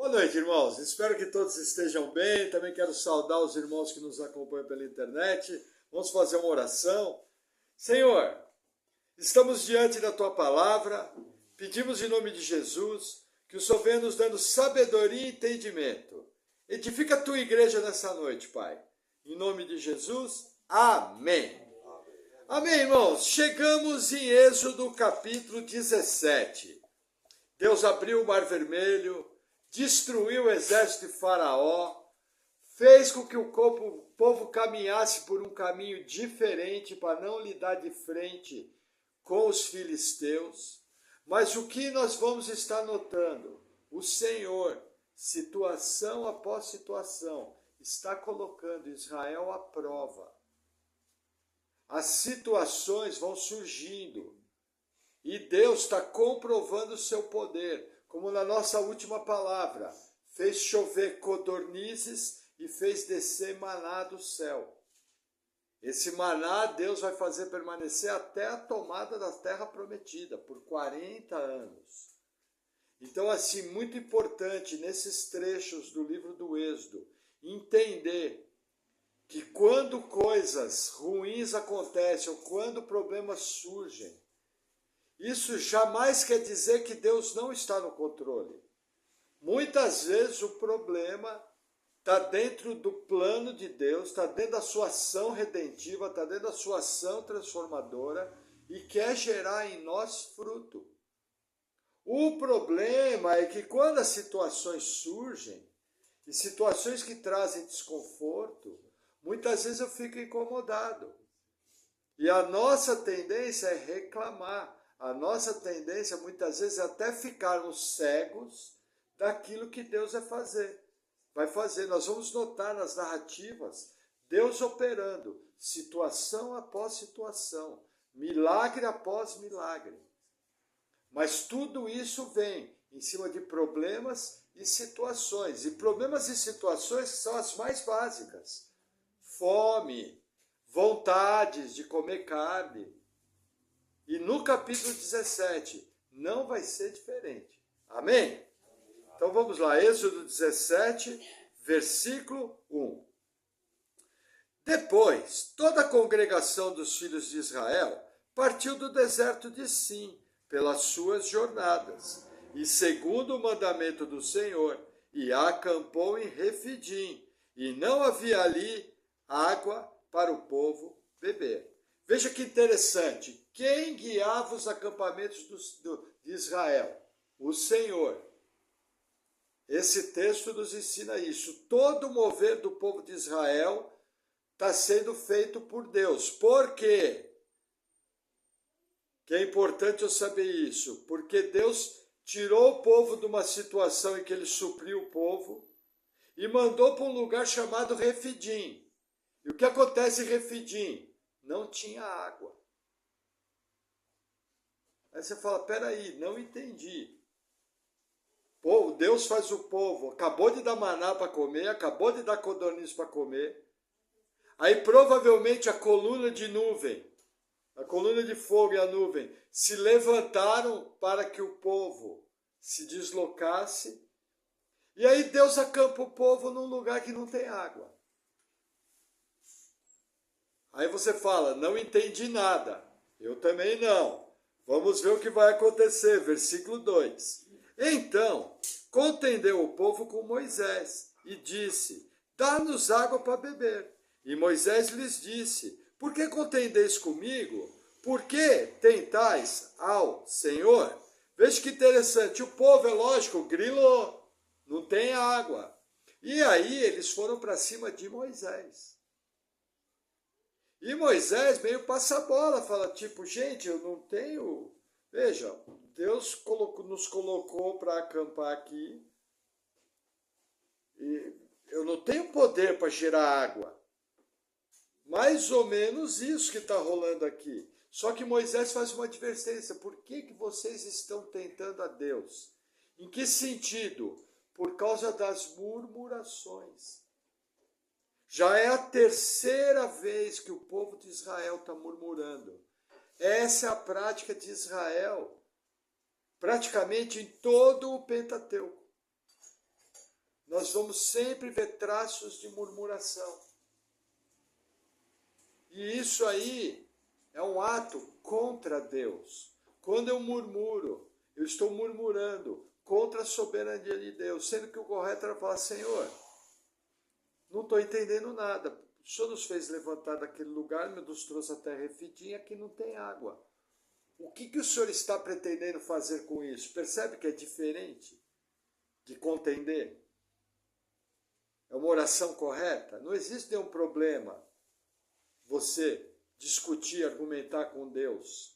Boa noite, irmãos. Espero que todos estejam bem. Também quero saudar os irmãos que nos acompanham pela internet. Vamos fazer uma oração. Senhor, estamos diante da Tua palavra. Pedimos em nome de Jesus que o Senhor venha nos dando sabedoria e entendimento. Edifica a Tua igreja nessa noite, Pai. Em nome de Jesus, amém. Amém, irmãos. Chegamos em Êxodo capítulo 17. Deus abriu o Mar Vermelho, destruiu o exército de Faraó, fez com que o povo caminhasse por um caminho diferente para não lidar de frente com os filisteus. Mas o que nós vamos estar notando? O Senhor, situação após situação, está colocando Israel à prova. As situações vão surgindo e Deus está comprovando o seu poder. Como na nossa última palavra, fez chover codornizes e fez descer maná do céu. Esse maná Deus vai fazer permanecer até a tomada da terra prometida, por 40 anos. Então, assim, muito importante nesses trechos do livro do Êxodo, entender que quando coisas ruins acontecem ou quando problemas surgem, isso jamais quer dizer que Deus não está no controle. Muitas vezes o problema está dentro do plano de Deus, está dentro da sua ação redentiva, está dentro da sua ação transformadora e quer gerar em nós fruto. O problema é que quando as situações surgem, e situações que trazem desconforto, muitas vezes eu fico incomodado. E a nossa tendência é reclamar. A nossa tendência, muitas vezes, é até ficarmos cegos daquilo que Deus vai fazer. Nós vamos notar nas narrativas Deus operando, situação após situação, milagre após milagre. Mas tudo isso vem em cima de problemas e situações. E problemas e situações são as mais básicas. Fome, vontades de comer carne. E no capítulo 17, não vai ser diferente. Amém? Então vamos lá, Êxodo 17, versículo 1. Depois, toda a congregação dos filhos de Israel partiu do deserto de Sim, pelas suas jornadas, e segundo o mandamento do Senhor, e acampou em Refidim, e não havia ali água para o povo beber. Veja que interessante. Quem guiava os acampamentos de Israel? O Senhor. Esse texto nos ensina isso. Todo o mover do povo de Israel está sendo feito por Deus. Por quê? Que é importante eu saber isso. Porque Deus tirou o povo de uma situação em que ele supriu o povo e mandou para um lugar chamado Refidim. E o que acontece em Refidim? Não tinha água. Aí você fala, peraí, não entendi. Pô, Deus faz o povo, acabou de dar maná para comer, acabou de dar codorniz para comer. Aí provavelmente a coluna de nuvem, a coluna de fogo e a nuvem se levantaram para que o povo se deslocasse. E aí Deus acampa o povo num lugar que não tem água. Aí você fala, não entendi nada. Eu também não. Vamos ver o que vai acontecer. Versículo 2. Então, contendeu o povo com Moisés e disse, dá-nos água para beber. E Moisés lhes disse, por que contendeis comigo? Por que tentais ao Senhor? Veja que interessante. O povo, é lógico, grilou. Não tem água. E aí eles foram para cima de Moisés. E Moisés meio passa a bola, fala tipo, gente, eu não tenho... Veja, Deus nos colocou para acampar aqui e eu não tenho poder para gerar água. Mais ou menos isso que está rolando aqui. Só que Moisés faz uma advertência. Por que vocês estão tentando a Deus? Em que sentido? Por causa das murmurações. Já é a terceira vez que o povo de Israel está murmurando. Essa é a prática de Israel, praticamente em todo o Pentateuco. nós vamos sempre ver traços de murmuração. E isso aí é um ato contra Deus. Quando eu murmuro, eu estou murmurando contra a soberania de Deus, sendo que o correto era falar, Senhor, não estou entendendo nada. O Senhor nos fez levantar daquele lugar, nos trouxe até Refidim, aqui não tem água. O que o Senhor está pretendendo fazer com isso? Percebe que é diferente de contender? É uma oração correta? Não existe nenhum problema você discutir, argumentar com Deus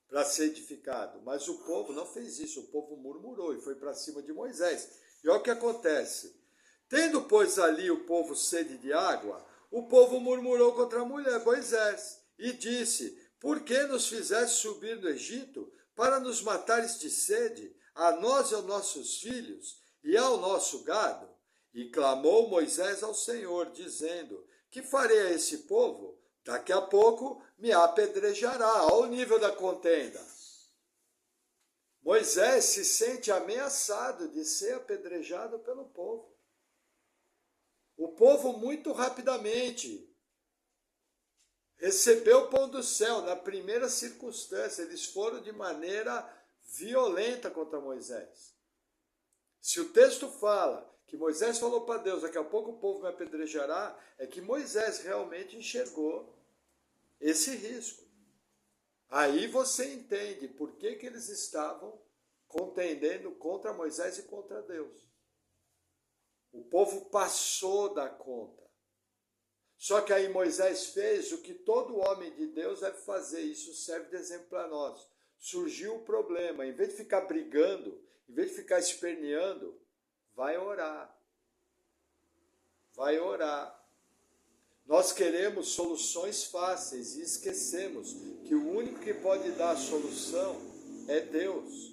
para ser edificado. Mas o povo não fez isso, o povo murmurou e foi para cima de Moisés. E olha o que acontece. Tendo, pois, ali o povo sede de água, o povo murmurou contra a mulher Moisés e disse, por que nos fizeste subir do Egito para nos matares de sede, a nós e aos nossos filhos e ao nosso gado? E clamou Moisés ao Senhor, dizendo, que farei a esse povo? Daqui a pouco me apedrejará. Olha o nível da contenda. Moisés se sente ameaçado de ser apedrejado pelo povo. O povo muito rapidamente recebeu o pão do céu. Na primeira circunstância, eles foram de maneira violenta contra Moisés. Se o texto fala que Moisés falou para Deus, daqui a pouco o povo me apedrejará, é que Moisés realmente enxergou esse risco. Aí você entende por que eles estavam contendendo contra Moisés e contra Deus. O povo passou da conta. Só que aí Moisés fez o que todo homem de Deus deve fazer. Isso serve de exemplo para nós. Surgiu o problema. Em vez de ficar brigando, em vez de ficar esperneando, vai orar. Vai orar. Nós queremos soluções fáceis e esquecemos que o único que pode dar a solução é Deus.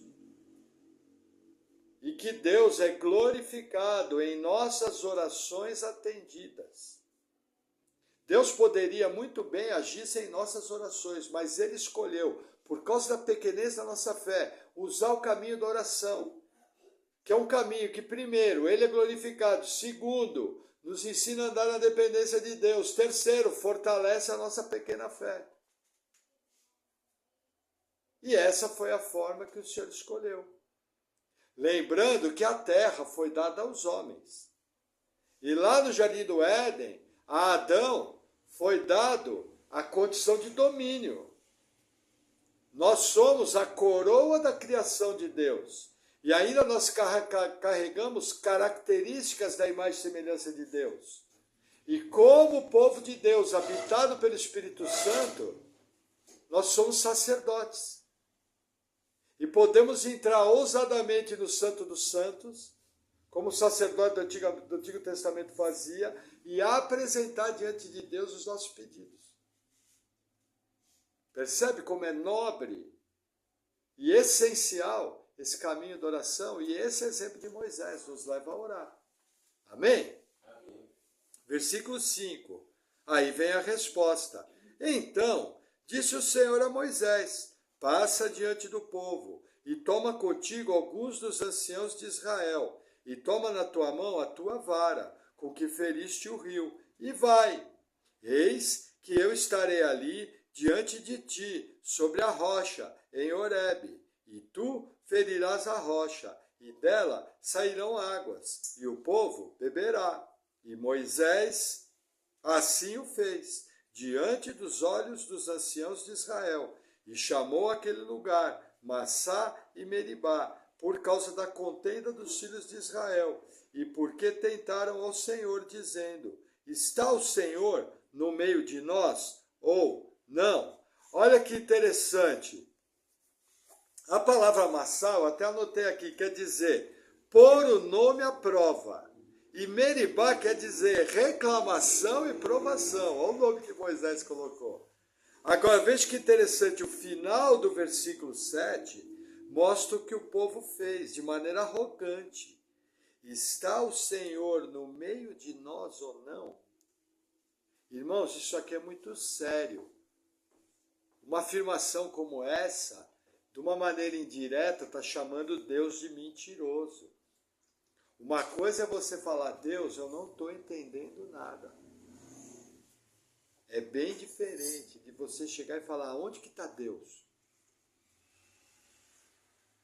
E que Deus é glorificado em nossas orações atendidas. Deus poderia muito bem agir sem nossas orações, mas Ele escolheu, por causa da pequenez da nossa fé, usar o caminho da oração, que é um caminho que, primeiro, Ele é glorificado, segundo, nos ensina a andar na dependência de Deus, terceiro, fortalece a nossa pequena fé. E essa foi a forma que o Senhor escolheu. Lembrando que a terra foi dada aos homens. E lá no Jardim do Éden, a Adão foi dado a condição de domínio. Nós somos a coroa da criação de Deus. E ainda nós carregamos características da imagem e semelhança de Deus. E como povo de Deus, habitado pelo Espírito Santo, nós somos sacerdotes. E podemos entrar ousadamente no Santo dos Santos, como o sacerdote do Antigo Testamento fazia, e apresentar diante de Deus os nossos pedidos. Percebe como é nobre e essencial esse caminho da oração? E esse exemplo de Moisés nos leva a orar. Amém? Amém. Versículo 5. Aí vem a resposta. Então, disse o Senhor a Moisés, passa diante do povo, e toma contigo alguns dos anciãos de Israel, e toma na tua mão a tua vara, com que feriste o rio, e vai. Eis que eu estarei ali diante de ti, sobre a rocha, em Horebe, e tu ferirás a rocha, e dela sairão águas, e o povo beberá. E Moisés assim o fez, diante dos olhos dos anciãos de Israel, e chamou aquele lugar Massá e Meribá, por causa da contenda dos filhos de Israel, e porque tentaram ao Senhor, dizendo, está o Senhor no meio de nós, ou não? Olha que interessante. A palavra Massá, eu até anotei aqui, quer dizer pôr o nome à prova. E Meribá quer dizer reclamação e provação. Olha o nome que Moisés colocou. Agora, veja que interessante, o final do versículo 7 mostra o que o povo fez de maneira arrogante. Está o Senhor no meio de nós ou não? Irmãos, isso aqui é muito sério. Uma afirmação como essa, de uma maneira indireta, está chamando Deus de mentiroso. Uma coisa é você falar, Deus, eu não estou entendendo nada. É bem diferente de você chegar e falar, onde que está Deus?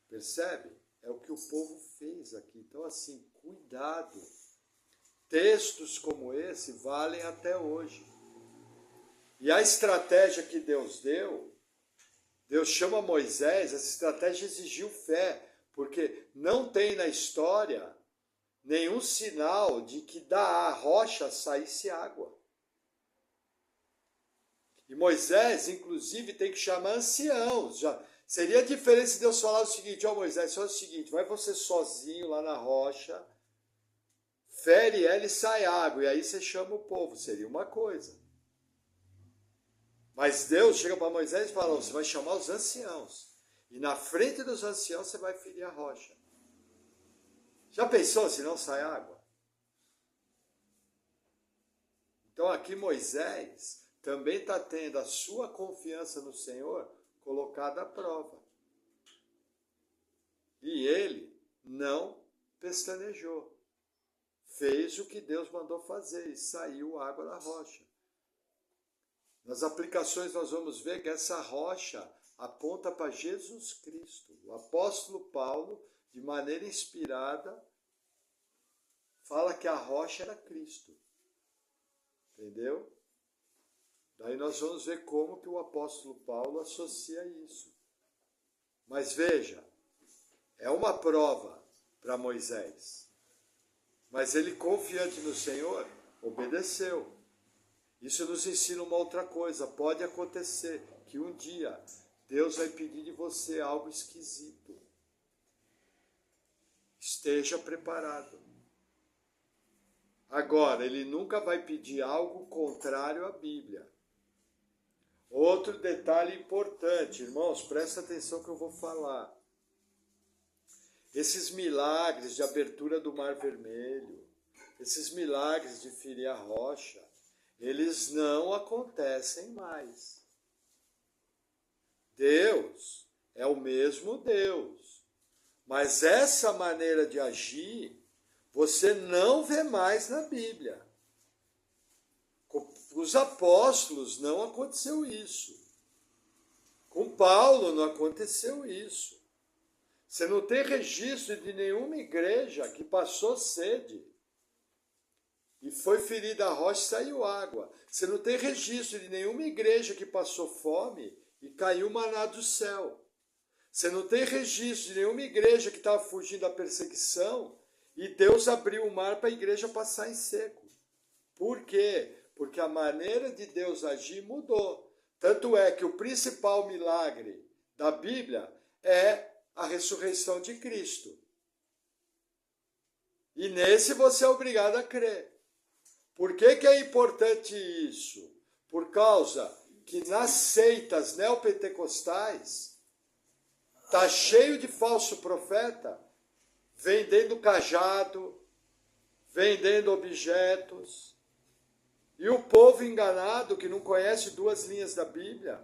Percebe? É o que o povo fez aqui. Então, assim, cuidado. Textos como esse valem até hoje. E a estratégia que Deus deu, Deus chama Moisés, essa estratégia exigiu fé, porque não tem na história nenhum sinal de que da rocha saísse água. E Moisés, inclusive, tem que chamar anciãos. Seria diferente se Deus falar o seguinte, ó Moisés, faz o seguinte, vai você sozinho lá na rocha, fere ela e sai água, e aí você chama o povo, seria uma coisa. Mas Deus chega para Moisés e fala, você vai chamar os anciãos, e na frente dos anciãos você vai ferir a rocha. Já pensou se não sai água? Então aqui Moisés também está tendo a sua confiança no Senhor colocada à prova. E ele não pestanejou. Fez o que Deus mandou fazer e saiu água da rocha. Nas aplicações nós vamos ver que essa rocha aponta para Jesus Cristo. O apóstolo Paulo, de maneira inspirada, fala que a rocha era Cristo. Entendeu? Daí nós vamos ver como que o apóstolo Paulo associa isso. Mas veja, é uma prova para Moisés. Mas ele, confiante no Senhor, obedeceu. Isso nos ensina uma outra coisa. Pode acontecer que um dia Deus vai pedir de você algo esquisito. Esteja preparado. Agora, ele nunca vai pedir algo contrário à Bíblia. Outro detalhe importante, irmãos, presta atenção que eu vou falar. Esses milagres de abertura do Mar Vermelho, esses milagres de ferir a rocha, eles não acontecem mais. Deus é o mesmo Deus, mas essa maneira de agir você não vê mais na Bíblia. Com os apóstolos não aconteceu isso. Com Paulo não aconteceu isso. Você não tem registro de nenhuma igreja que passou sede e foi ferida a rocha e saiu água. Você não tem registro de nenhuma igreja que passou fome e caiu maná do céu. Você não tem registro de nenhuma igreja que estava fugindo da perseguição e Deus abriu o mar para a igreja passar em seco. Por quê? Porque a maneira de Deus agir mudou. Tanto é que o principal milagre da Bíblia é a ressurreição de Cristo. E nesse você é obrigado a crer. Por que é importante isso? Por causa que nas seitas neopentecostais está cheio de falso profeta vendendo cajado, vendendo objetos. E o povo enganado, que não conhece 2 linhas da Bíblia,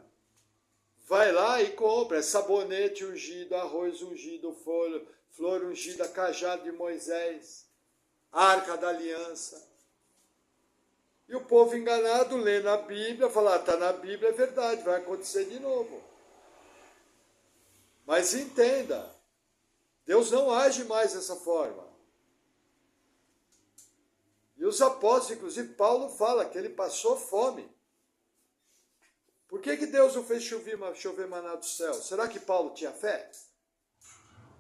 vai lá e compra sabonete ungido, arroz ungido, flor ungida, cajado de Moisés, arca da aliança. E o povo enganado lê na Bíblia, fala, está na Bíblia, é verdade, vai acontecer de novo. Mas entenda, Deus não age mais dessa forma. E os apóstolos, inclusive Paulo fala que ele passou fome. Por que Deus não fez chover maná do céu? Será que Paulo tinha fé?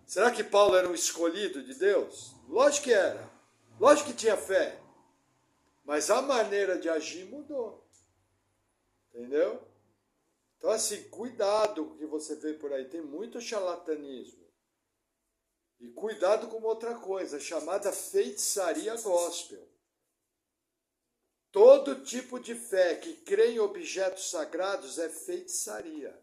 Será que Paulo era um escolhido de Deus? Lógico que era. Lógico que tinha fé. Mas a maneira de agir mudou. Entendeu? Então, assim, cuidado com o que você vê por aí. Tem muito charlatanismo. E cuidado com outra coisa, chamada feitiçaria gospel. Todo tipo de fé que crê em objetos sagrados é feitiçaria.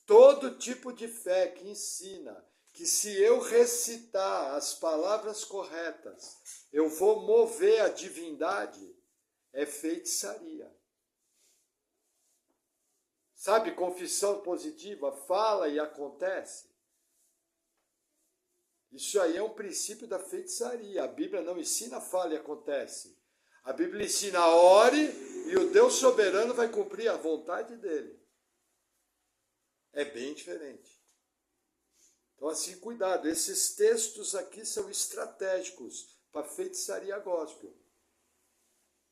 Todo tipo de fé que ensina que se eu recitar as palavras corretas, eu vou mover a divindade, é feitiçaria. Sabe, confissão positiva, fala e acontece. Isso aí é um princípio da feitiçaria. A Bíblia não ensina fala e acontece. A Bíblia ensina ore e o Deus soberano vai cumprir a vontade dele. É bem diferente. Então assim, cuidado. Esses textos aqui são estratégicos para feitiçaria gospel.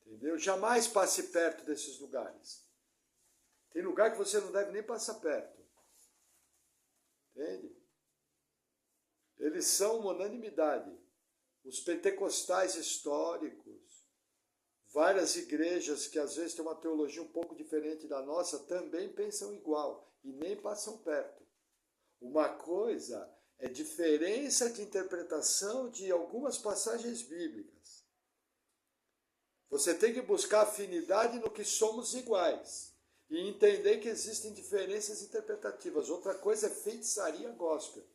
Entendeu? Jamais passe perto desses lugares. Tem lugar que você não deve nem passar perto. Entende? Eles são uma unanimidade. Os pentecostais históricos, várias igrejas que às vezes têm uma teologia um pouco diferente da nossa, também pensam igual e nem passam perto. Uma coisa é diferença de interpretação de algumas passagens bíblicas. Você tem que buscar afinidade no que somos iguais e entender que existem diferenças interpretativas. Outra coisa é feitiçaria gospel,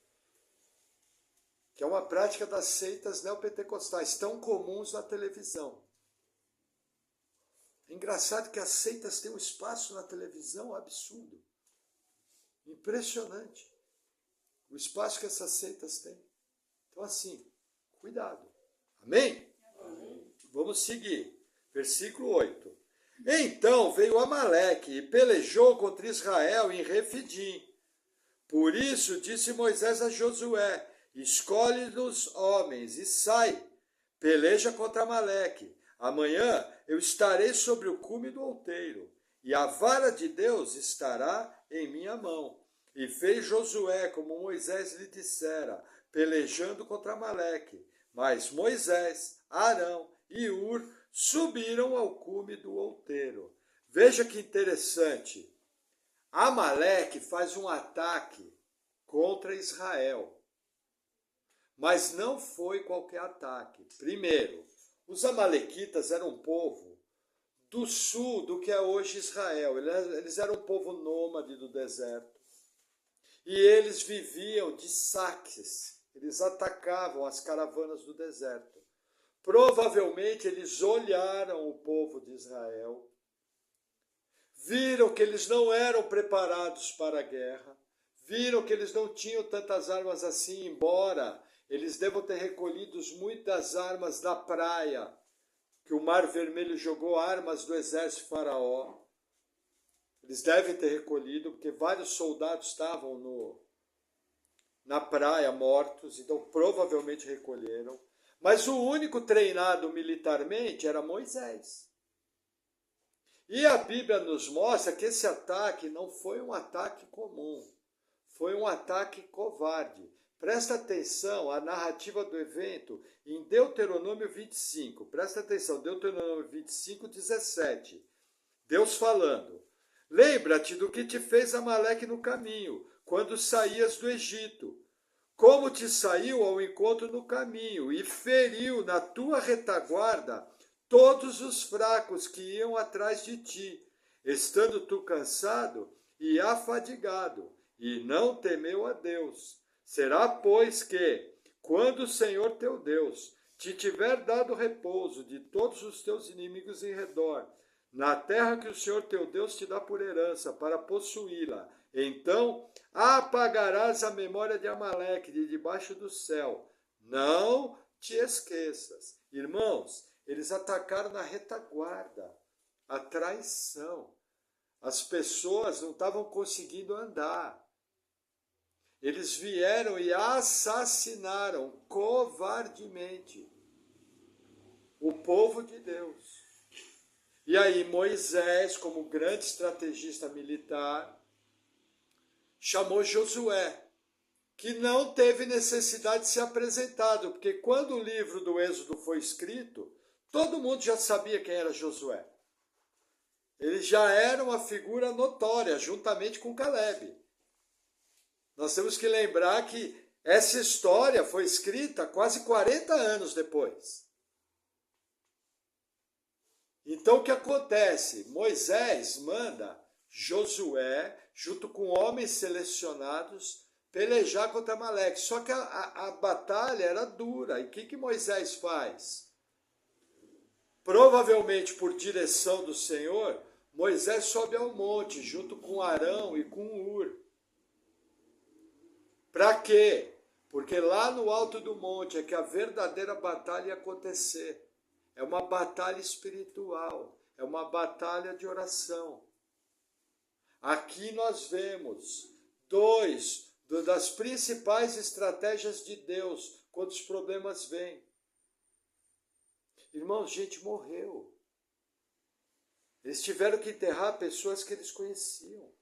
que é uma prática das seitas neopentecostais, tão comuns na televisão. É engraçado que as seitas têm um espaço na televisão absurdo. Impressionante. O espaço que essas seitas têm. Então assim, cuidado. Amém? Amém. Vamos seguir. Versículo 8. Então veio Amaleque e pelejou contra Israel em Refidim. Por isso disse Moisés a Josué: escolhe-nos homens e sai, peleja contra Amaleque. Amanhã eu estarei sobre o cume do outeiro, e a vara de Deus estará em minha mão. E fez Josué como Moisés lhe dissera, pelejando contra Amaleque. Mas Moisés, Arão e Ur subiram ao cume do outeiro. Veja que interessante. Amaleque faz um ataque contra Israel. Mas não foi qualquer ataque. Primeiro, os amalequitas eram um povo do sul do que é hoje Israel. Eles eram um povo nômade do deserto. E eles viviam de saques. Eles atacavam as caravanas do deserto. Provavelmente eles olharam o povo de Israel, viram que eles não eram preparados para a guerra, viram que eles não tinham tantas armas assim, embora eles devam ter recolhido muitas armas da praia, que o Mar Vermelho jogou armas do exército de Faraó. Eles devem ter recolhido, porque vários soldados estavam na praia mortos, então provavelmente recolheram. Mas o único treinado militarmente era Moisés. E a Bíblia nos mostra que esse ataque não foi um ataque comum, foi um ataque covarde. Presta atenção à narrativa do evento em Deuteronômio 25. Presta atenção, Deuteronômio 25, 17. Deus falando: lembra-te do que te fez Amaleque no caminho, quando saías do Egito. Como te saiu ao encontro no caminho e feriu na tua retaguarda todos os fracos que iam atrás de ti, estando tu cansado e afadigado, e não temeu a Deus. Será, pois, que, quando o Senhor teu Deus te tiver dado repouso de todos os teus inimigos em redor, na terra que o Senhor teu Deus te dá por herança para possuí-la, então apagarás a memória de Amaleque de debaixo do céu. Não te esqueças. Irmãos, eles atacaram na retaguarda, a traição. As pessoas não estavam conseguindo andar. Eles vieram e assassinaram covardemente o povo de Deus. E aí Moisés, como grande estrategista militar, chamou Josué, que não teve necessidade de ser apresentado, porque quando o livro do Êxodo foi escrito, todo mundo já sabia quem era Josué. Ele já era uma figura notória, juntamente com Caleb. Nós temos que lembrar que essa história foi escrita quase 40 anos depois. Então o que acontece? Moisés manda Josué, junto com homens selecionados, pelejar contra Amaleque. Só que a batalha era dura. E o que Moisés faz? Provavelmente por direção do Senhor, Moisés sobe ao monte, junto com Arão e com Ur. Para quê? Porque lá no alto do monte é que a verdadeira batalha ia acontecer. É uma batalha espiritual, é uma batalha de oração. Aqui nós vemos das principais estratégias de Deus quando os problemas vêm. Irmãos, gente morreu. Eles tiveram que enterrar pessoas que eles conheciam.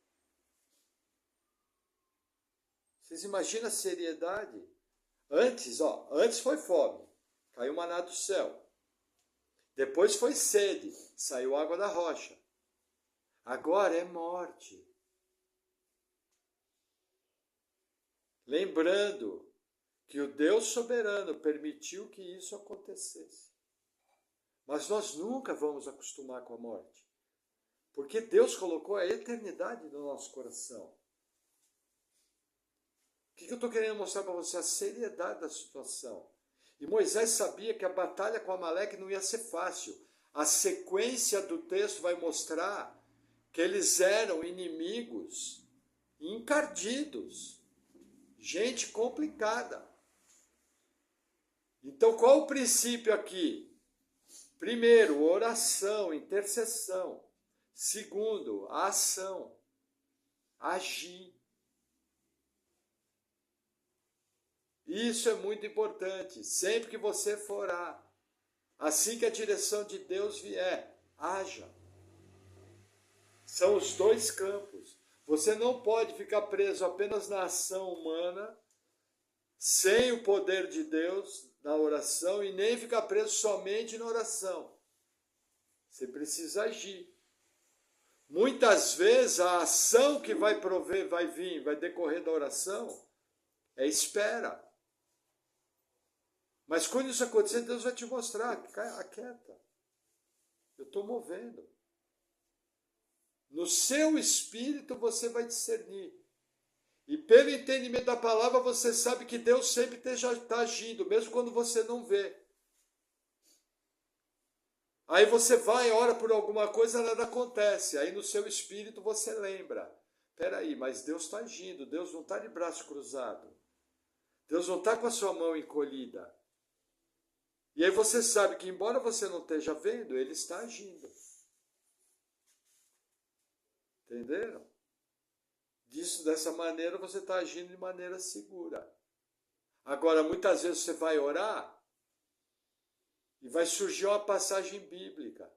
Vocês imaginam a seriedade? Antes foi fome, caiu maná do céu. Depois foi sede, saiu água da rocha. Agora é morte. Lembrando que o Deus soberano permitiu que isso acontecesse. Mas nós nunca vamos acostumar com a morte. Porque Deus colocou a eternidade no nosso coração. O que eu estou querendo mostrar para você? A seriedade da situação. E Moisés sabia que a batalha com Amaleque não ia ser fácil. A sequência do texto vai mostrar que eles eram inimigos encardidos. Gente complicada. Então, qual o princípio aqui? Primeiro, oração, intercessão. Segundo, a ação. Agir. Isso é muito importante. Sempre que você for orar, assim que a direção de Deus vier, haja. São os dois campos. Você não pode ficar preso apenas na ação humana, sem o poder de Deus na oração, e nem ficar preso somente na oração. Você precisa agir. Muitas vezes a ação que vai decorrer da oração, é espera. Mas quando isso acontecer, Deus vai te mostrar, aquieta. Eu estou movendo. No seu espírito você vai discernir. E pelo entendimento da palavra você sabe que Deus sempre está agindo, mesmo quando você não vê. Aí você vai, ora por alguma coisa, nada acontece. Aí no seu espírito você lembra. Peraí, mas Deus está agindo, Deus não está de braço cruzado. Deus não está com a sua mão encolhida. E aí você sabe que, embora você não esteja vendo, Ele está agindo. Entenderam? Dessa maneira você está agindo de maneira segura. Agora, muitas vezes você vai orar e vai surgir uma passagem bíblica.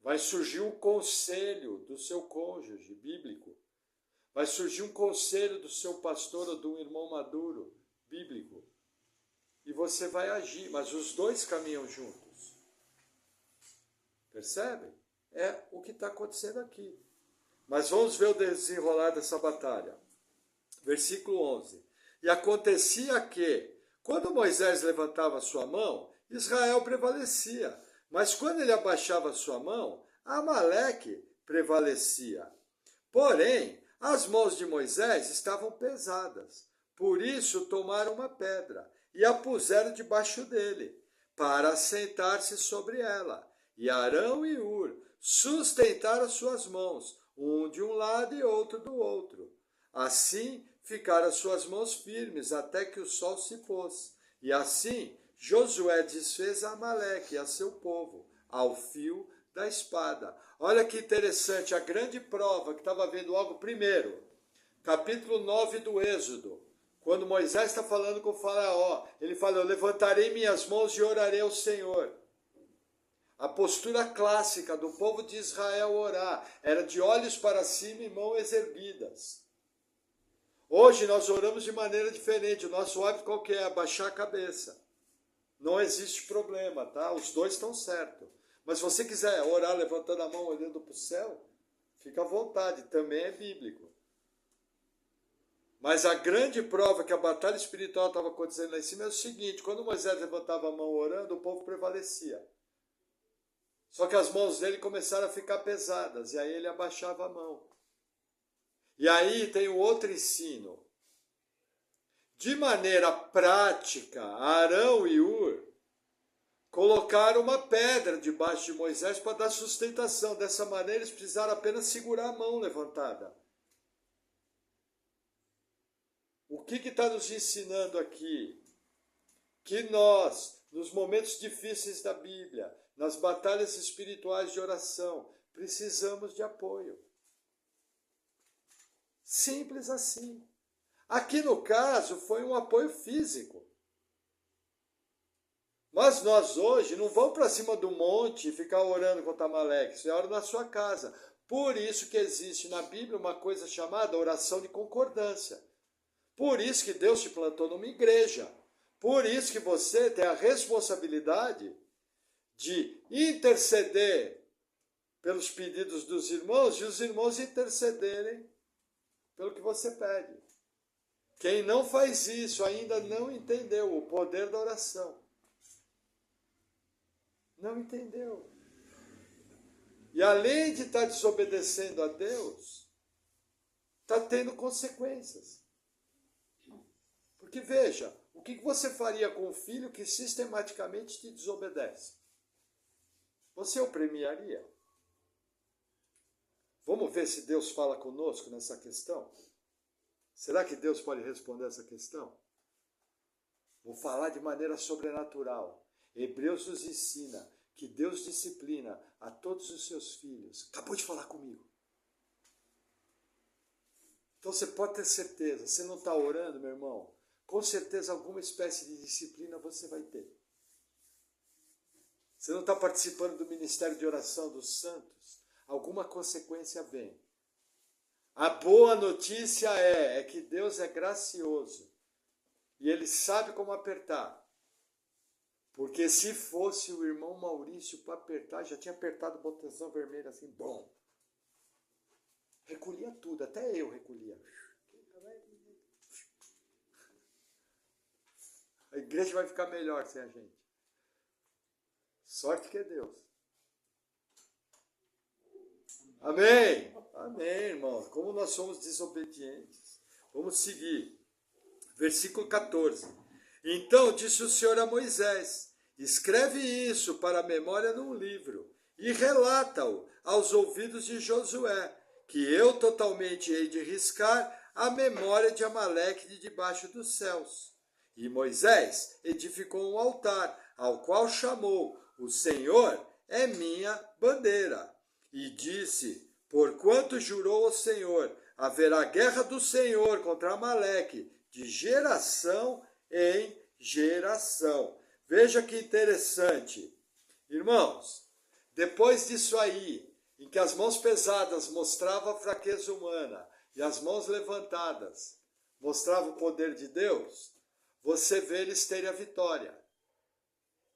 Vai surgir um conselho do seu cônjuge bíblico. Vai surgir um conselho do seu pastor ou de um irmão maduro bíblico. E você vai agir, mas os dois caminham juntos. Percebe? É o que está acontecendo aqui. Mas vamos ver o desenrolar dessa batalha. Versículo 11. E acontecia que, quando Moisés levantava sua mão, Israel prevalecia. Mas quando ele abaixava sua mão, Amaleque prevalecia. Porém, as mãos de Moisés estavam pesadas. Por isso tomaram uma pedra e a puseram debaixo dele, para assentar-se sobre ela. E Arão e Ur sustentaram suas mãos, um de um lado e outro do outro. Assim ficaram as suas mãos firmes até que o sol se pôs. E assim Josué desfez a Amaleque e a seu povo, ao fio da espada. Olha que interessante, a grande prova que estava vendo logo primeiro, capítulo 9 do Êxodo. Quando Moisés está falando com o faraó, ele fala, eu levantarei minhas mãos e orarei ao Senhor. A postura clássica do povo de Israel orar era de olhos para cima e mãos erguidas. Hoje nós oramos de maneira diferente. O nosso hábito qual que é? Abaixar a cabeça. Não existe problema, tá? Os dois estão certos. Mas se você quiser orar levantando a mão, olhando para o céu, fica à vontade, também é bíblico. Mas a grande prova que a batalha espiritual estava acontecendo lá em cima é o seguinte, quando Moisés levantava a mão orando, o povo prevalecia. Só que as mãos dele começaram a ficar pesadas, e aí ele abaixava a mão. E aí tem o outro ensino. De maneira prática, Arão e Ur colocaram uma pedra debaixo de Moisés para dar sustentação. Dessa maneira eles precisaram apenas segurar a mão levantada. O que está nos ensinando aqui? Que nós, nos momentos difíceis da Bíblia, nas batalhas espirituais de oração, precisamos de apoio. Simples assim. Aqui no caso foi um apoio físico. Mas nós hoje não vamos para cima do monte e ficar orando contra Amaleque. Você ora na sua casa. Por isso que existe na Bíblia uma coisa chamada oração de concordância. Por isso que Deus te plantou numa igreja. Por isso que você tem a responsabilidade de interceder pelos pedidos dos irmãos e os irmãos intercederem pelo que você pede. Quem não faz isso ainda não entendeu o poder da oração. Não entendeu. E além de estar desobedecendo a Deus, está tendo consequências. Porque veja, o que você faria com um filho que sistematicamente te desobedece? Você o premiaria? Vamos ver se Deus fala conosco nessa questão? Será que Deus pode responder essa questão? Vou falar de maneira sobrenatural. Hebreus nos ensina que Deus disciplina a todos os seus filhos. Acabou de falar comigo. Então você pode ter certeza, você não está orando, meu irmão, com certeza alguma espécie de disciplina você vai ter. Você não está participando do ministério de oração dos santos, alguma consequência vem. A boa notícia é que Deus é gracioso e Ele sabe como apertar. Porque se fosse o irmão Maurício para apertar, já tinha apertado o botãozão vermelho assim, bom. Recolhia tudo, até eu recolhia. A igreja vai ficar melhor sem a gente. Sorte que é Deus. Amém? Amém, irmãos. Como nós somos desobedientes. Vamos seguir. Versículo 14. Então disse o Senhor a Moisés: escreve isso para a memória num livro e relata-o aos ouvidos de Josué, que eu totalmente hei de riscar a memória de Amaleque de debaixo dos céus. E Moisés edificou um altar, ao qual chamou: o Senhor é minha bandeira. E disse: porquanto jurou o Senhor, haverá guerra do Senhor contra Amaleque, de geração em geração. Veja que interessante. Irmãos, depois disso aí, em que as mãos pesadas mostravam a fraqueza humana e as mãos levantadas mostravam o poder de Deus, você vê eles terem a vitória.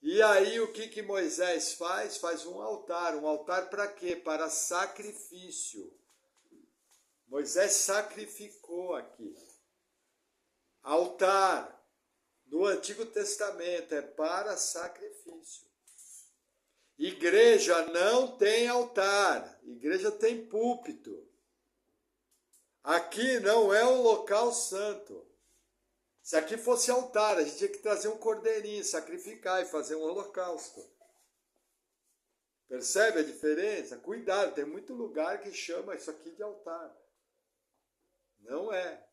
E aí o que Moisés faz? Faz um altar para quê? Para sacrifício. Moisés sacrificou aqui. Altar no Antigo Testamento é para sacrifício. Igreja não tem altar, igreja tem púlpito. Aqui não é um local santo. Se aqui fosse altar, a gente tinha que trazer um cordeirinho, sacrificar e fazer um holocausto. Percebe a diferença? Cuidado, tem muito lugar que chama isso aqui de altar. Não é.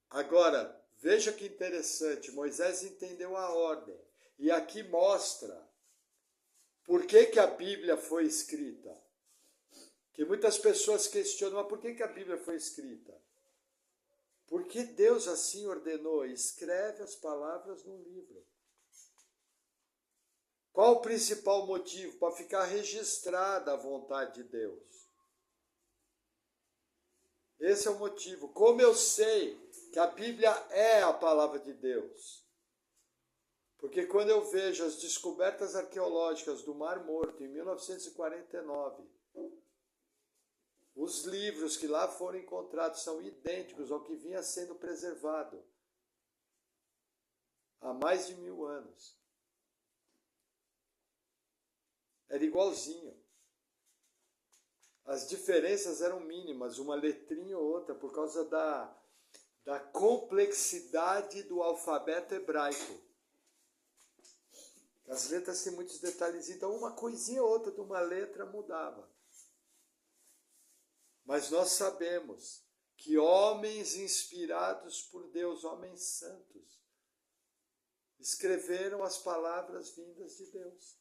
Agora, veja que interessante, Moisés entendeu a ordem. E aqui mostra por que a Bíblia foi escrita. Que muitas pessoas questionam, mas por que a Bíblia foi escrita? Porque Deus assim ordenou, escreve as palavras num livro. Qual o principal motivo? Para ficar registrada a vontade de Deus. Esse é o motivo. Como eu sei que a Bíblia é a palavra de Deus? Porque quando eu vejo as descobertas arqueológicas do Mar Morto em 1949, os livros que lá foram encontrados são idênticos ao que vinha sendo preservado há mais de 1000 anos. Era igualzinho. As diferenças eram mínimas, uma letrinha ou outra, por causa da complexidade do alfabeto hebraico. As letras têm muitos detalhes, então uma coisinha ou outra de uma letra mudava. Mas nós sabemos que homens inspirados por Deus, homens santos, escreveram as palavras vindas de Deus.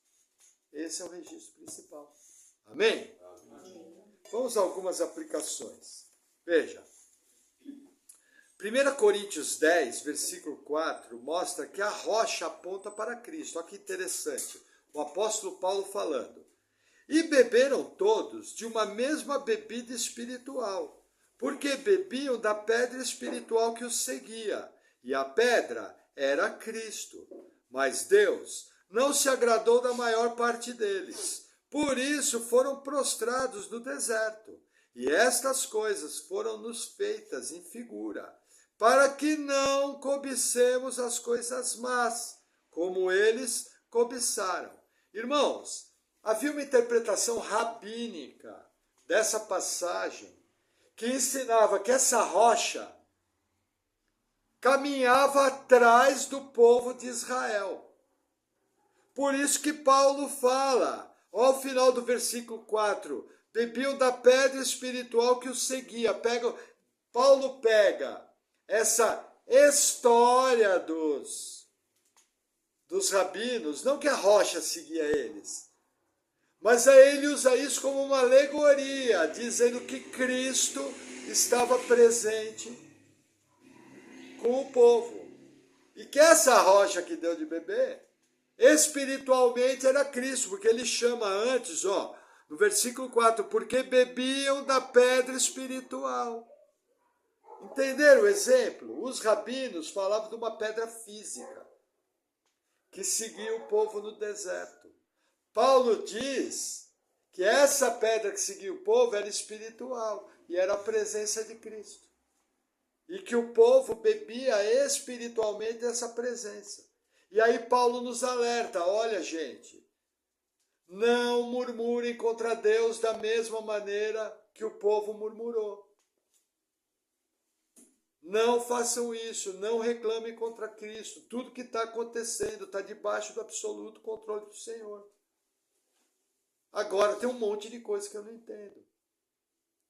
Esse é o registro principal. Amém? Amém. Vamos a algumas aplicações. Veja. 1 Coríntios 10, versículo 4, mostra que a rocha aponta para Cristo. Olha que interessante. O apóstolo Paulo falando. E beberam todos de uma mesma bebida espiritual, porque bebiam da pedra espiritual que os seguia, e a pedra era Cristo. Mas Deus não se agradou da maior parte deles. Por isso foram prostrados no deserto. E estas coisas foram-nos feitas em figura, para que não cobicemos as coisas más, como eles cobiçaram. Irmãos, havia uma interpretação rabínica dessa passagem que ensinava que essa rocha caminhava atrás do povo de Israel. Por isso que Paulo fala, ao final do versículo 4, bebiam da pedra espiritual que os seguia. Paulo pega essa história dos rabinos, não que a rocha seguia eles, mas aí ele usa isso como uma alegoria, dizendo que Cristo estava presente com o povo. E que essa rocha que deu de beber, espiritualmente era Cristo, porque ele chama antes, no versículo 4, porque bebiam da pedra espiritual. Entenderam o exemplo? Os rabinos falavam de uma pedra física que seguia o povo no deserto. Paulo diz que essa pedra que seguia o povo era espiritual e era a presença de Cristo. E que o povo bebia espiritualmente dessa presença. E aí Paulo nos alerta, olha gente, não murmurem contra Deus da mesma maneira que o povo murmurou. Não façam isso, não reclamem contra Cristo. Tudo que está acontecendo está debaixo do absoluto controle do Senhor. Agora tem um monte de coisa que eu não entendo.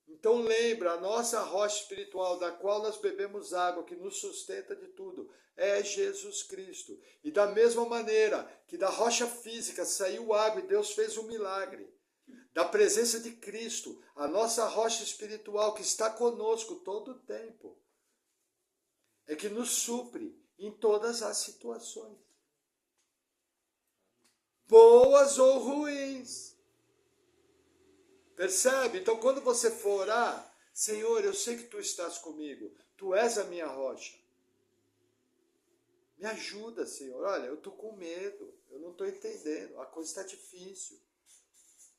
Então lembra, a nossa rocha espiritual, da qual nós bebemos água, que nos sustenta de tudo, é Jesus Cristo. E da mesma maneira que da rocha física saiu água e Deus fez um milagre, da presença de Cristo, a nossa rocha espiritual que está conosco todo o tempo, é que nos supre em todas as situações, boas ou ruins. Percebe? Então, quando você for orar, Senhor, eu sei que Tu estás comigo, Tu és a minha rocha. Me ajuda, Senhor. Olha, eu estou com medo, eu não estou entendendo, a coisa está difícil.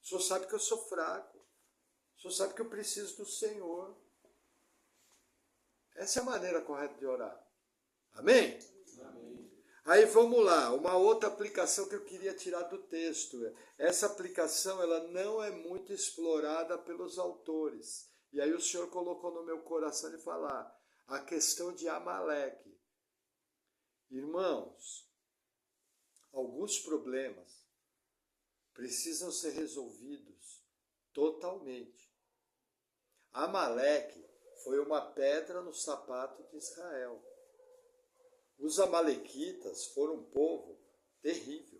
O Senhor sabe que eu sou fraco, o Senhor sabe que eu preciso do Senhor. Essa é a maneira correta de orar. Amém? Amém. Aí vamos lá, uma outra aplicação que eu queria tirar do texto. Essa aplicação ela não é muito explorada pelos autores. E aí o Senhor colocou no meu coração de falar a questão de Amaleque. Irmãos, alguns problemas precisam ser resolvidos totalmente. Amaleque foi uma pedra no sapato de Israel. Os amalequitas foram um povo terrível.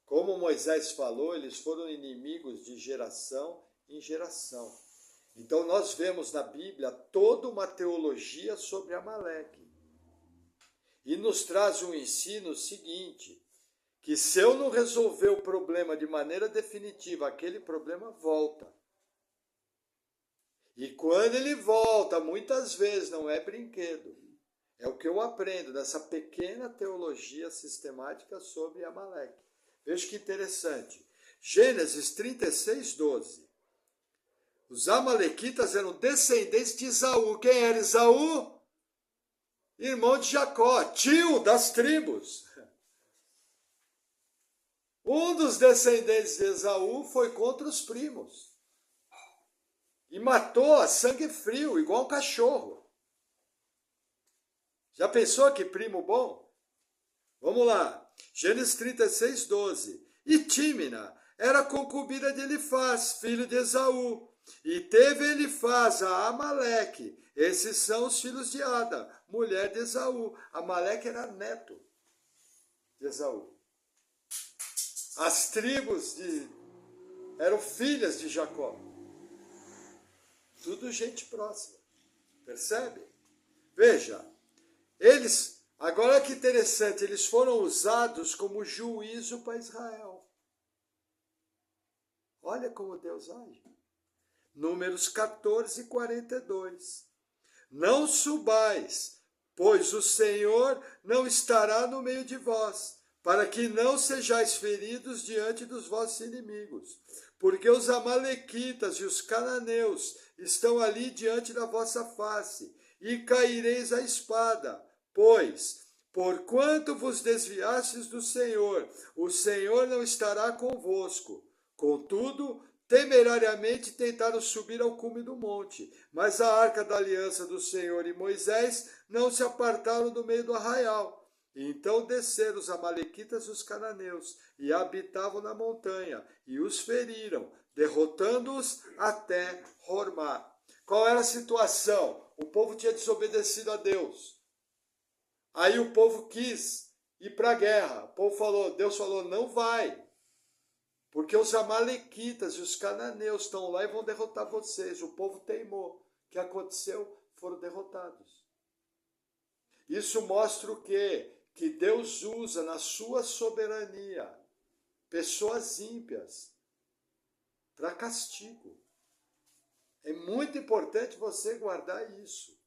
Como Moisés falou, eles foram inimigos de geração em geração. Então nós vemos na Bíblia toda uma teologia sobre Amaleque. E nos traz um ensino seguinte, que se eu não resolver o problema de maneira definitiva, aquele problema volta. E quando ele volta, muitas vezes não é brinquedo. É o que eu aprendo nessa pequena teologia sistemática sobre Amaleque. Veja que interessante. Gênesis 36, 12. Os amalequitas eram descendentes de Esaú. Quem era Esaú? Irmão de Jacó, tio das tribos. Um dos descendentes de Esaú foi contra os primos. E matou a sangue frio, igual um cachorro. Já pensou que primo bom? Vamos lá. Gênesis 36, 12. E Tímina era concubina de Elifaz, filho de Esaú. E teve Elifaz a Amaleque. Esses são os filhos de Ada, mulher de Esaú. Amaleque era neto de Esaú. As tribos eram filhas de Jacó. Tudo gente próxima. Percebe? Veja, agora que interessante, eles foram usados como juízo para Israel. Olha como Deus age. Números 14, 42. Não subais, pois o Senhor não estará no meio de vós, para que não sejais feridos diante dos vossos inimigos. Porque os amalequitas e os cananeus estão ali diante da vossa face, e caireis a espada, pois, porquanto vos desviastes do Senhor, o Senhor não estará convosco. Contudo, temerariamente tentaram subir ao cume do monte, mas a arca da aliança do Senhor e Moisés não se apartaram do meio do arraial. Então desceram os amalequitas e os cananeus, e habitavam na montanha, e os feriram, derrotando-os até Hormá. Qual era a situação? O povo tinha desobedecido a Deus. Aí o povo quis ir para a guerra. Deus falou, não vai. Porque os amalequitas e os cananeus estão lá e vão derrotar vocês. O povo teimou. O que aconteceu? Foram derrotados. Isso mostra o quê? Que Deus usa na sua soberania pessoas ímpias para castigo. É muito importante você guardar isso.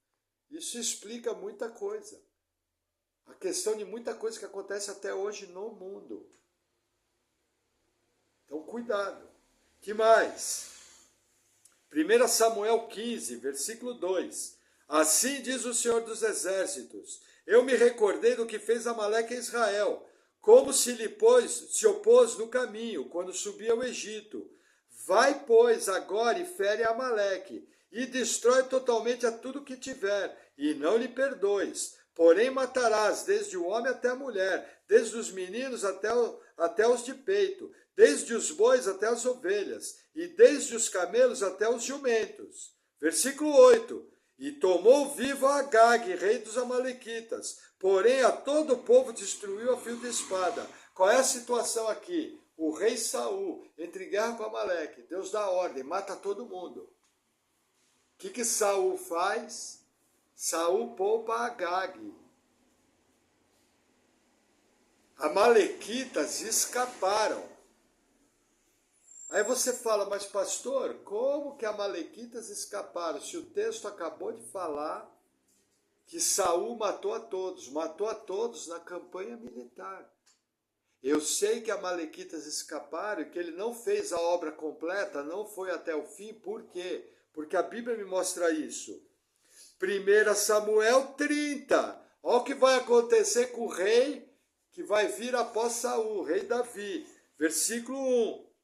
Isso explica muita coisa. A questão de muita coisa que acontece até hoje no mundo. Então, cuidado. Que mais? 1 Samuel 15, versículo 2. Assim diz o Senhor dos Exércitos: eu me recordei do que fez Amaleque a Israel, como se opôs no caminho, quando subia ao Egito. Vai, pois, agora e fere Amaleque, e destrói totalmente a tudo que tiver, e não lhe perdoes. Porém matarás desde o homem até a mulher, desde os meninos até os de peito, desde os bois até as ovelhas, e desde os camelos até os jumentos. Versículo 8. E tomou vivo a Agag, rei dos amalequitas, porém a todo o povo destruiu a fio de espada. Qual é a situação aqui? O rei Saul entra em guerra com Amaleque. Deus dá ordem, mata todo mundo. O que Saul faz? Saul poupa Agag. Amalequitas escaparam. Aí você fala, mas pastor, como que amalequitas escaparam? Se o texto acabou de falar que Saul matou a todos na campanha militar. Eu sei que amalequitas escaparam e que ele não fez a obra completa, não foi até o fim. Por quê? Porque a Bíblia me mostra isso. 1 Samuel 30. Olha o que vai acontecer com o rei que vai vir após Saul, rei Davi. Versículo 1.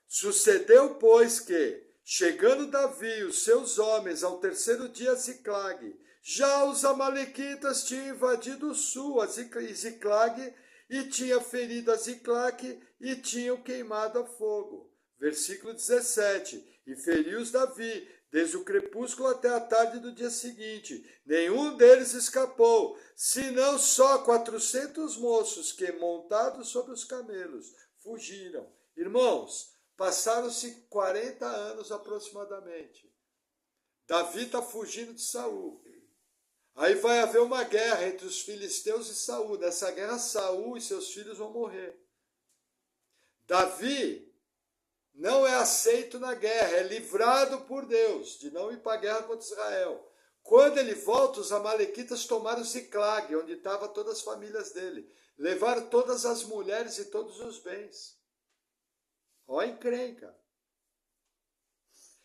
Sucedeu, pois, que, chegando Davi e os seus homens ao terceiro dia a Ziclague, já os amalequitas tinham invadido o sul, a Ziclague, e tinham ferido a Ziclague e tinham queimado a fogo. Versículo 17. E feriu-os Davi, desde o crepúsculo até a tarde do dia seguinte. Nenhum deles escapou, senão só 400 moços que, montados sobre os camelos, fugiram. Irmãos, passaram-se 40 anos aproximadamente. Davi está fugindo de Saul. Aí vai haver uma guerra entre os filisteus e Saul. Nessa guerra, Saul e seus filhos vão morrer. Davi não é aceito na guerra, é livrado por Deus de não ir para a guerra contra Israel. Quando ele volta, os amalequitas tomaram Ziclague, onde estavam todas as famílias dele. Levaram todas as mulheres e todos os bens. Ó, encrenca.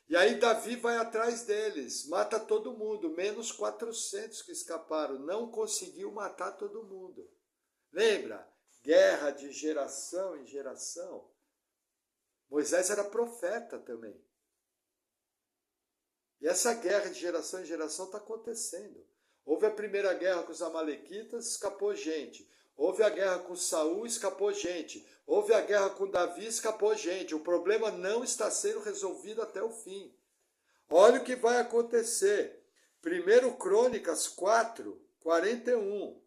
E aí Davi vai atrás deles, mata todo mundo, menos 400 que escaparam, não conseguiu matar todo mundo. Lembra? Guerra de geração em geração. Moisés era profeta também. E essa guerra de geração em geração está acontecendo. Houve a primeira guerra com os amalequitas, escapou gente. Houve a guerra com Saul, escapou gente. Houve a guerra com Davi, escapou gente. O problema não está sendo resolvido até o fim. Olha o que vai acontecer. 1 Crônicas 4, 41.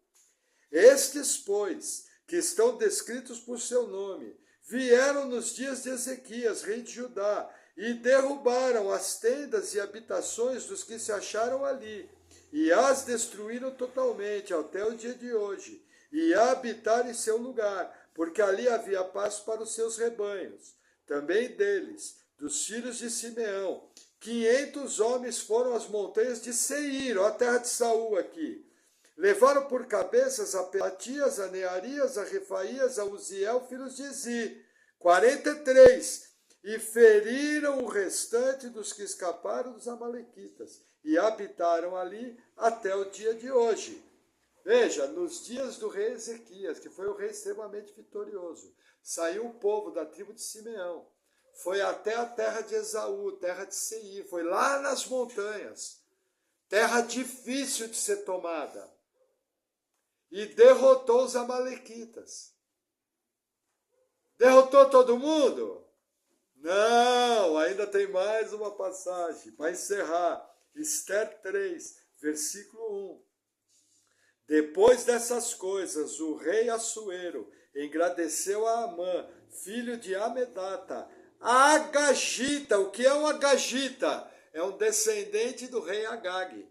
Estes, pois, que estão descritos por seu nome, vieram nos dias de Ezequias, rei de Judá, e derrubaram as tendas e habitações dos que se acharam ali, e as destruíram totalmente até o dia de hoje, e habitaram em seu lugar, porque ali havia paz para os seus rebanhos. Também deles, dos filhos de Simeão, 500 homens foram às montanhas de Seir, ó, a terra de Saul aqui. Levaram por cabeças a Pelatias, a Nearias, a Refaías, a Uziel, filhos de Ezi, 43, e feriram o restante dos que escaparam dos amalequitas, e habitaram ali até o dia de hoje. Veja, nos dias do rei Ezequias, que foi um rei extremamente vitorioso, saiu o povo da tribo de Simeão, foi até a terra de Esaú, terra de Seir, foi lá nas montanhas, terra difícil de ser tomada, e derrotou os amalequitas. Derrotou todo mundo? Não, ainda tem mais uma passagem para encerrar. Ester 3, versículo 1. Depois dessas coisas, o rei Assuero engrandeceu a Amã, filho de Amedata, a Agagita. O que é um Agagita? É um descendente do rei Agag.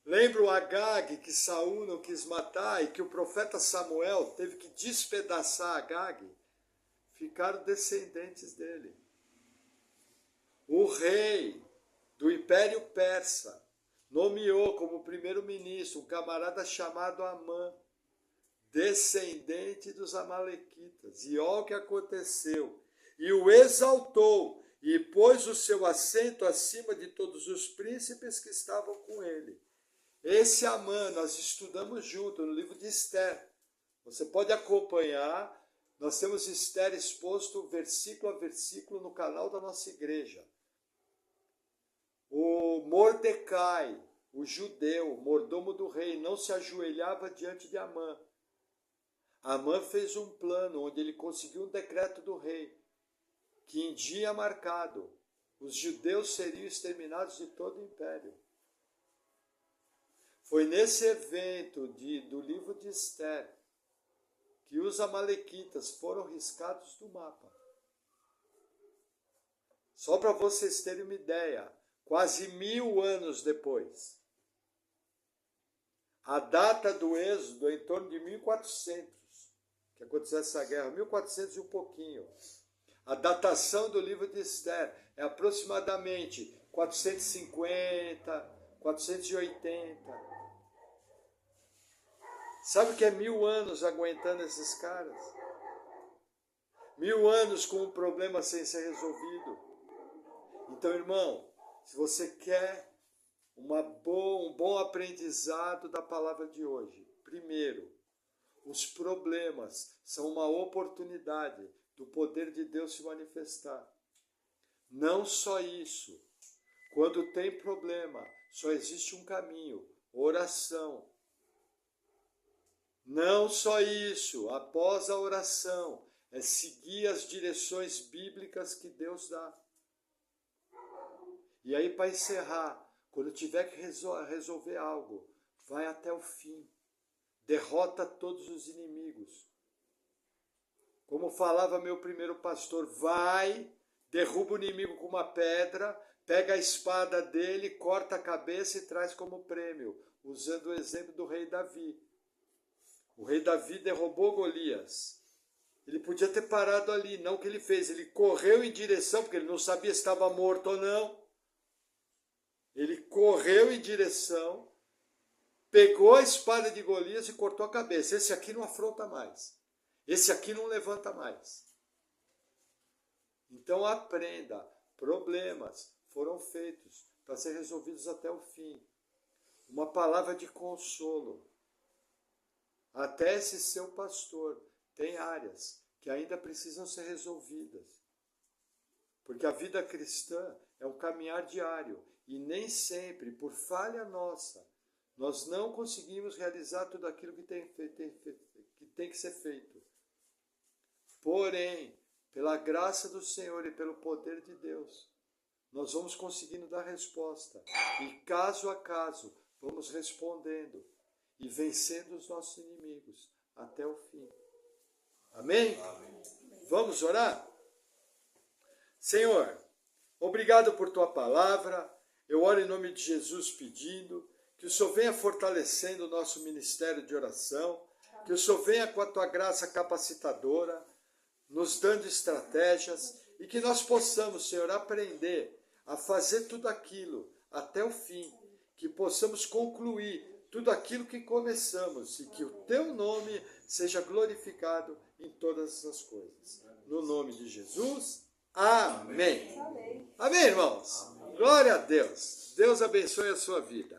Lembra o Agag que Saul não quis matar e que o profeta Samuel teve que despedaçar Agag? Ficaram descendentes dele. O rei do Império Persa nomeou como primeiro-ministro um camarada chamado Amã, descendente dos amalequitas. E olha o que aconteceu. E o exaltou e pôs o seu assento acima de todos os príncipes que estavam com ele. Esse Amã nós estudamos junto no livro de Ester. Você pode acompanhar. Nós temos Ester exposto versículo a versículo no canal da nossa igreja. O Mordecai, o judeu, mordomo do rei, não se ajoelhava diante de Amã. Amã fez um plano onde ele conseguiu um decreto do rei, que em dia marcado os judeus seriam exterminados de todo o império. Foi nesse evento do livro de Ester que os amalequitas foram riscados do mapa. Só para vocês terem uma ideia, quase 1000 anos depois, a data do êxodo é em torno de 1400, que aconteceu essa guerra, 1400 e um pouquinho. A datação do livro de Ester é aproximadamente 450, 480. Sabe o que é 1000 anos aguentando esses caras? 1000 anos com um problema sem ser resolvido. Então, irmão, se você quer um bom aprendizado da palavra de hoje, primeiro, os problemas são uma oportunidade do poder de Deus se manifestar. Não só isso. Quando tem problema, só existe um caminho: oração. Não só isso, após a oração, é seguir as direções bíblicas que Deus dá. E aí, para encerrar, quando tiver que resolver algo, vai até o fim. Derrota todos os inimigos. Como falava meu primeiro pastor, vai, derruba o inimigo com uma pedra, pega a espada dele, corta a cabeça e traz como prêmio, usando o exemplo do rei Davi. O rei Davi derrubou Golias. Ele podia ter parado ali, não o que ele fez. Ele correu em direção, porque ele não sabia se estava morto ou não. Ele correu em direção, pegou a espada de Golias e cortou a cabeça. Esse aqui não afronta mais. Esse aqui não levanta mais. Então aprenda, problemas foram feitos para ser resolvidos até o fim. Uma palavra de consolo. Até esse seu pastor tem áreas que ainda precisam ser resolvidas. Porque a vida cristã é um caminhar diário e nem sempre, por falha nossa, nós não conseguimos realizar tudo aquilo que tem que ser feito. Porém, pela graça do Senhor e pelo poder de Deus, nós vamos conseguindo dar resposta. E caso a caso, vamos respondendo e vencendo os nossos inimigos até o fim. Amém? Amém. Vamos orar? Senhor, obrigado por tua palavra. Eu oro em nome de Jesus pedindo que o Senhor venha fortalecendo o nosso ministério de oração, que o Senhor venha com a tua graça capacitadora, nos dando estratégias e que nós possamos, Senhor, aprender a fazer tudo aquilo até o fim, que possamos concluir tudo aquilo que começamos e que o teu nome seja glorificado em todas essas coisas. No nome de Jesus, amém. Amém, irmãos. Amém. Glória a Deus. Deus abençoe a sua vida.